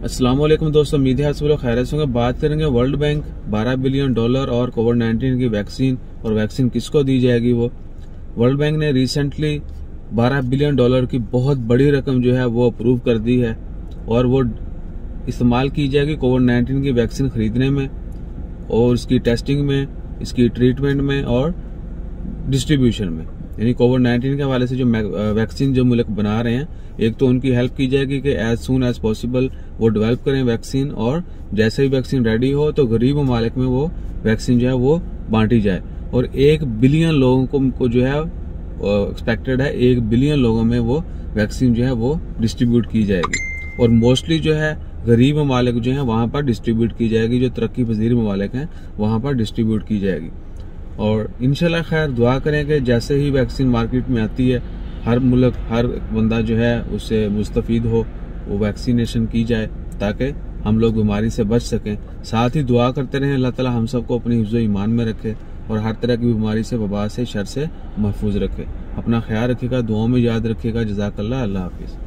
अस्सलाम वालेकुम दोस्तों, उम्मीद है आप सब लोग खैरियत से होंगे। बात करेंगे वर्ल्ड बैंक $12 बिलियन और कोविड-19 की वैक्सीन और वैक्सीन किसको दी जाएगी। वो वर्ल्ड बैंक ने रिसेंटली $12 बिलियन की बहुत बड़ी रकम जो है वो अप्रूव कर दी है और वो इस्तेमाल की जाएगी कोविड-19 की वैक्सीन खरीदने में और इसकी टेस्टिंग में, इसकी ट्रीटमेंट में और डिस्ट्रीब्यूशन में। यानी कोविड-19 के हवाले से जो वैक्सीन जो मुल्क बना रहे हैं, एक तो उनकी हेल्प की जाएगी कि एज सून एज पॉसिबल वो डेवलप करें वैक्सीन, और जैसे ही वैक्सीन रेडी हो तो गरीब ममालिक में वो वैक्सीन जो है वो बांटी जाए। और 1 बिलियन लोगों को जो है एक्सपेक्टेड है 1 बिलियन लोगों में वो वैक्सीन जो है वो डिस्ट्रीब्यूट की जाएगी। और मोस्टली जो है गरीब ममालिक जो है वहां पर डिस्ट्रीब्यूट की जाएगी, जो तरक्की पजीर ममालिक हैं वहां पर डिस्ट्रीब्यूट की जाएगी। और इंशाल्लाह खैर दुआ करें कि जैसे ही वैक्सीन मार्केट में आती है हर मुल्क, हर बंदा जो है उससे मुस्तफीद हो, वो वैक्सीनेशन की जाए ताकि हम लोग बीमारी से बच सकें। साथ ही दुआ करते रहें अल्लाह ताला हम सबको अपनी हिफ्ज़ ईमान में रखे और हर तरह की बीमारी से, वबा से, शर से महफूज रखे। अपना ख्याल रखिएगा, दुआओं में याद रखिएगा। जज़ाकल्लाह, अल्लाह हाफिज़।